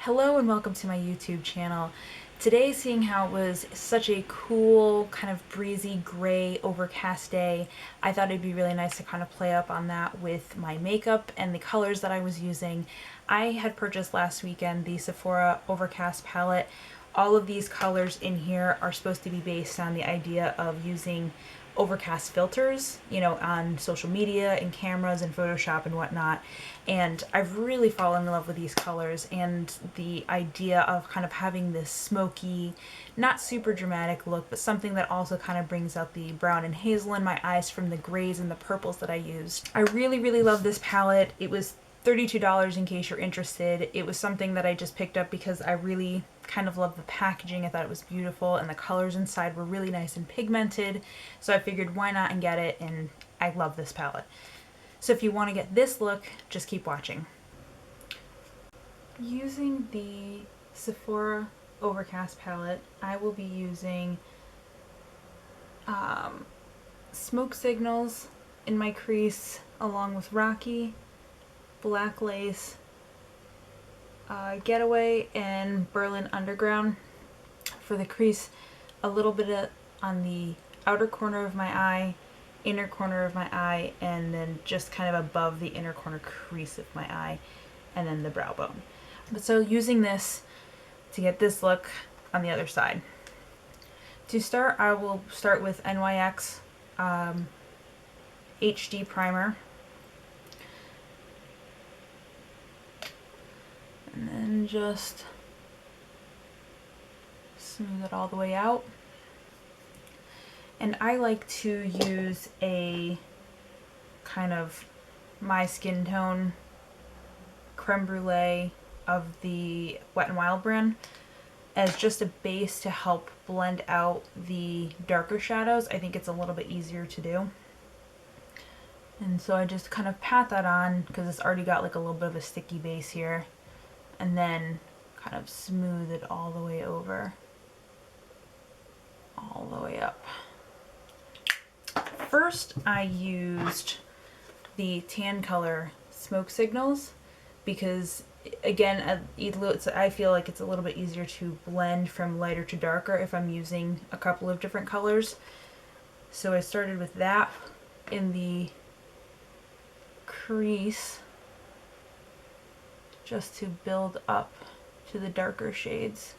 Hello and welcome to my YouTube channel. Today, seeing how it was such a cool, kind of breezy, gray, overcast day, I thought it'd be really nice to kind of play up on that with my makeup and the colors that I was using. I had purchased last weekend the Sephora Overcast palette. All of these colors in here are supposed to be based on the idea of using overcast filters, on social media and cameras and Photoshop and whatnot. And I've really fallen in love with these colors and the idea of kind of having this smoky, not super dramatic look, but something that also kind of brings out the brown and hazel in my eyes from the grays and the purples that I used. I really, really love this palette. It was $32 in case you're interested. It was something that I just picked up because I really kind of love the packaging. I thought it was beautiful and the colors inside were really nice and pigmented. So I figured why not and get it, and I love this palette. So if you want to get this look, just keep watching. Using the Sephora Overcast palette, I will be using Smoke Signals in my crease along with Rocky, Black Lace, Getaway, and Berlin Underground for the crease. A little bit on the outer corner of my eye, inner corner of my eye, and then just kind of above the inner corner crease of my eye, and then the brow bone. But so using this to get this look on the other side. To start, I will start with NYX HD Primer. And then just smooth it all the way out. And I like to use a kind of my skin tone creme brulee of the Wet n Wild brand as just a base to help blend out the darker shadows. I think it's a little bit easier to do. And so I just kind of pat that on because it's already got like a little bit of a sticky base here. And then kind of smooth it all the way over, all the way up. First, I used the tan color Smoke Signals because, again, I feel like it's a little bit easier to blend from lighter to darker if I'm using a couple of different colors. So I started with that in the crease, just to build up to the darker shades.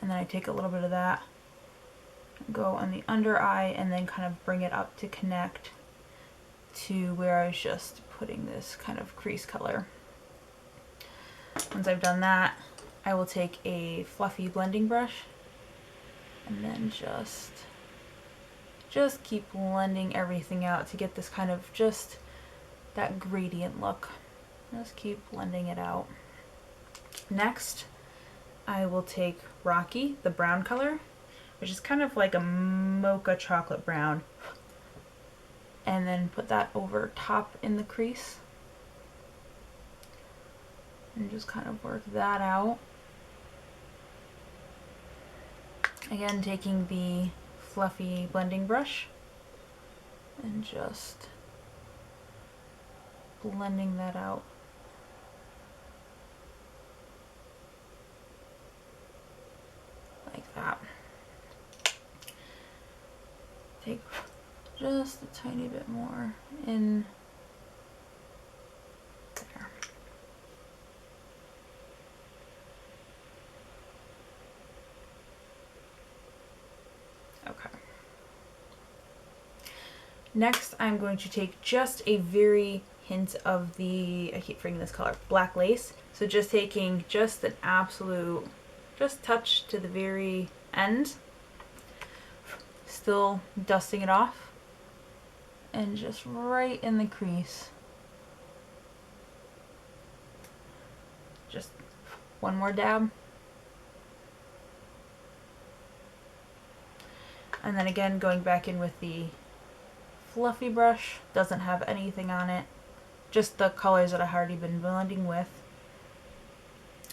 And then I take a little bit of that, go on the under eye, and then kind of bring it up to connect to where I was just putting this kind of crease color. Once I've done that, I will take a fluffy blending brush and then just keep blending everything out to get this kind of just that gradient look. Just keep blending it out. Next, I will take Rocky, the brown color, which is kind of like a mocha chocolate brown, and then put that over top in the crease. And just kind of work that out. Again, taking the fluffy blending brush and just blending that out. Like that. Take just a tiny bit more in there. Okay. Next, I'm going to take just a very hint of the, I keep forgetting this color, Black Lace. So just taking just an absolute, just touch to the very end, still dusting it off, and just right in the crease. Just one more dab. And then again, going back in with the fluffy brush, doesn't have anything on it, just the colors that I've already been blending with,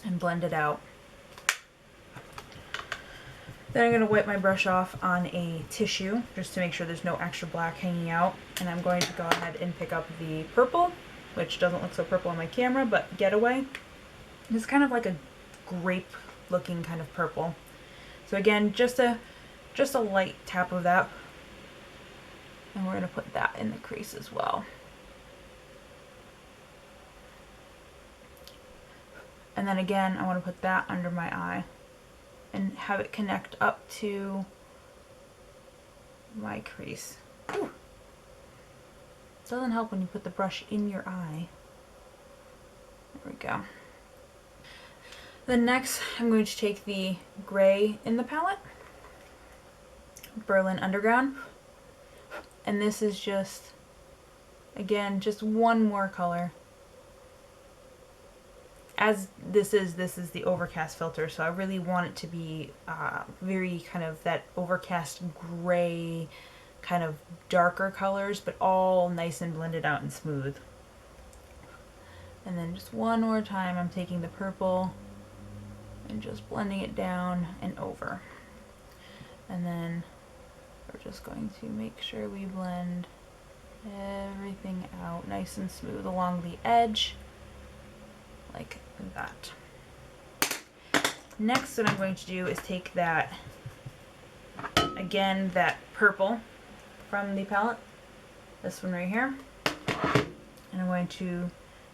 and blend it out. Then I'm going to wipe my brush off on a tissue just to make sure there's no extra black hanging out, and I'm going to go ahead and pick up the purple which doesn't look so purple on my camera, but Getaway. It's kind of like a grape looking kind of purple. So again, just a light tap of that. And we're going to put that in the crease as well. And then again, I want to put that under my eye and have it connect up to my crease. Ooh. It doesn't help when you put the brush in your eye. There we go. Then next, I'm going to take the gray in the palette, Berlin Underground, and this is just, again, just one more color. As this is the Overcast filter, so I really want it to be very kind of that Overcast gray, kind of darker colors, but all nice and blended out and smooth. And then just one more time, I'm taking the purple and just blending it down and over. And then we're just going to make sure we blend everything out nice and smooth along the edge, like that. Next, what I'm going to do is take that, again, that purple from the palette, this one right here, and I'm going to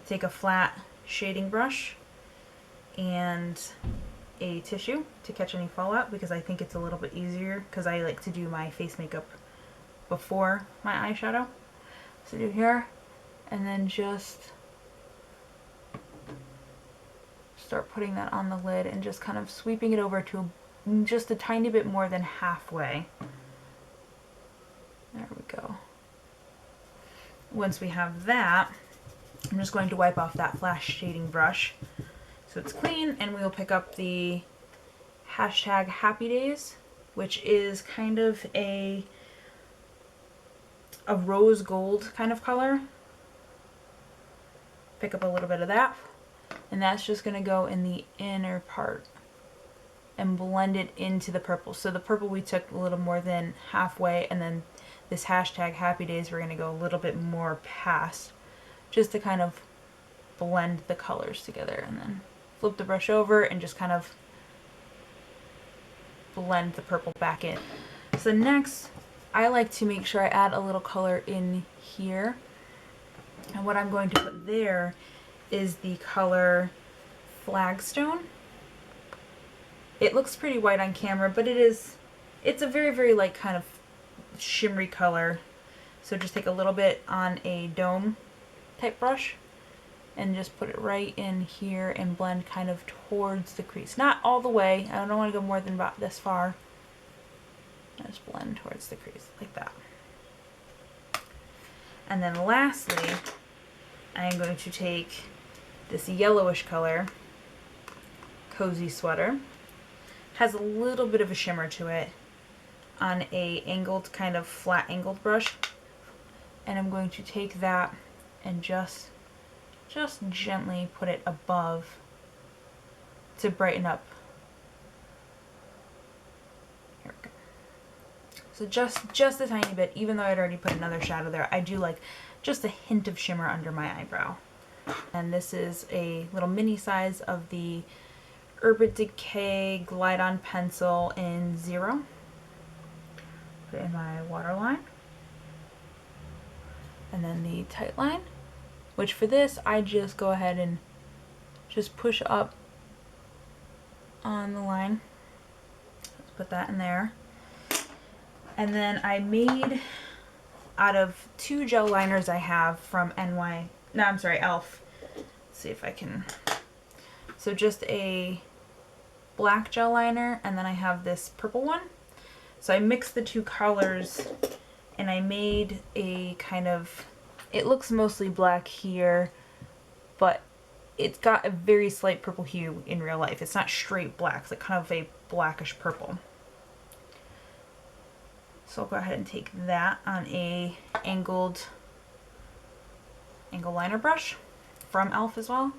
take a flat shading brush and a tissue to catch any fallout, because I think it's a little bit easier, because I like to do my face makeup before my eyeshadow. So do here, and then just start putting that on the lid and just kind of sweeping it over to just a tiny bit more than halfway. There we go. Once we have that, I'm just going to wipe off that flash shading brush so it's clean, and we'll pick up the hashtag Happy Days, which is kind of a rose gold kind of color. Pick up a little bit of that. And that's just going to go in the inner part and blend it into the purple. So the purple we took a little more than halfway, and then this hashtag Happy Days we're going to go a little bit more past, just to kind of blend the colors together. And then flip the brush over and just kind of blend the purple back in. So next, I like to make sure I add a little color in here. And what I'm going to put there is the color Flagstone. It looks pretty white on camera, but it's a very, very light kind of shimmery color. So just take a little bit on a dome type brush and just put it right in here and blend kind of towards the crease. Not all the way. I don't want to go more than about this far. Just blend towards the crease like that. And then lastly, I am going to take this yellowish color, Cozy Sweater. Has a little bit of a shimmer to it on a angled, kind of flat angled brush. And I'm going to take that and just gently put it above to brighten up. Here we go. So just a tiny bit, even though I'd already put another shadow there, I do like just a hint of shimmer under my eyebrow. And this is a little mini size of the Urban Decay Glide On Pencil in 0. Put it in my waterline. And then the tight line, which for this, I just go ahead and just push up on the line. Let's put that in there. And then I made, out of 2 gel liners I have from ELF. Let's see if I can. So just a black gel liner, and then I have this purple one. So I mixed the 2 colors and I made a kind of, it looks mostly black here, but it's got a very slight purple hue in real life. It's not straight black, it's like kind of a blackish purple. So I'll go ahead and take that on a angle liner brush from ELF as well,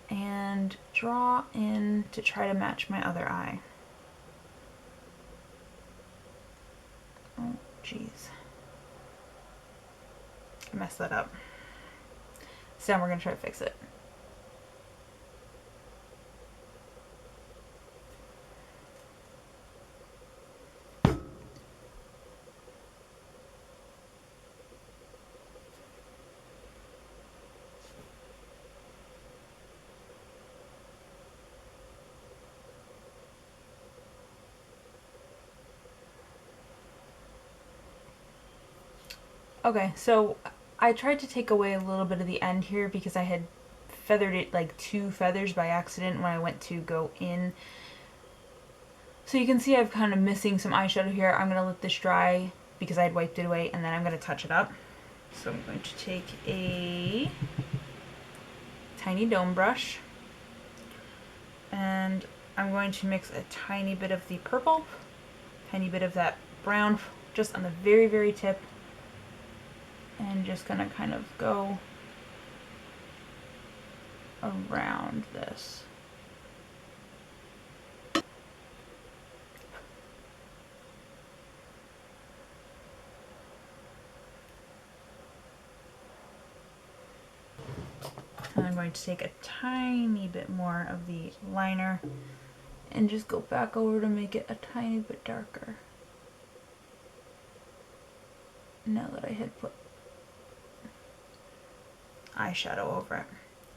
and draw in to try to match my other eye. Oh, jeez. I messed that up. So now we're going to try to fix it. Okay, so I tried to take away a little bit of the end here because I had feathered it like 2 feathers by accident when I went to go in. So you can see I've kind of missing some eyeshadow here. I'm going to let this dry because I had wiped it away, and then I'm going to touch it up. So I'm going to take a tiny dome brush, and I'm going to mix a tiny bit of the purple, tiny bit of that brown, just on the very, very tip, and just gonna kind of go around this. And I'm going to take a tiny bit more of the liner and just go back over to make it a tiny bit darker. Now that I had put eyeshadow over it.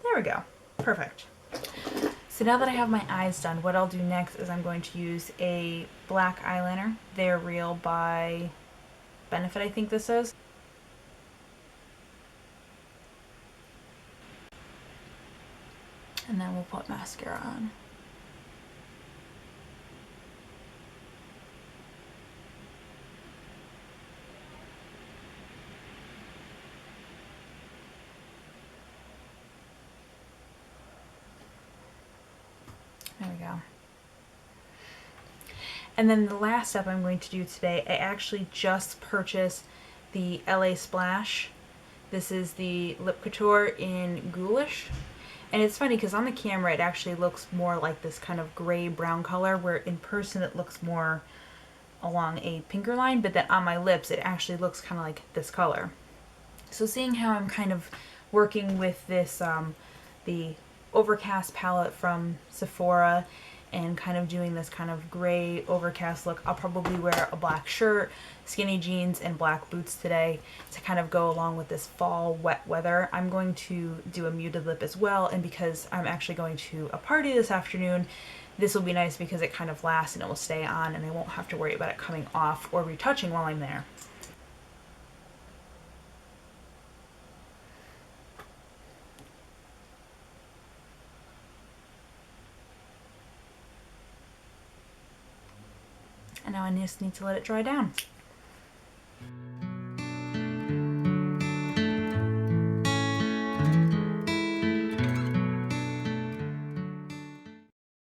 There we go. Perfect. So now that I have my eyes done, what I'll do next is I'm going to use a black eyeliner. They're Real by Benefit, I think this is. And then we'll put mascara on. There we go. And then the last step I'm going to do today, I actually just purchased the LA Splash. This is the Lip Couture in Ghoulish. And it's funny because on the camera it actually looks more like this kind of gray brown color, where in person it looks more along a pinker line, but then on my lips it actually looks kind of like this color. So seeing how I'm kind of working with this, the Overcast palette from Sephora, and kind of doing this kind of gray overcast look, I'll probably wear a black shirt, skinny jeans, and black boots today to kind of go along with this fall wet weather. I'm going to do a muted lip as well, and because I'm actually going to a party this afternoon, this will be nice because it kind of lasts and it will stay on, and I won't have to worry about it coming off or retouching while I'm there. And now I just need to let it dry down.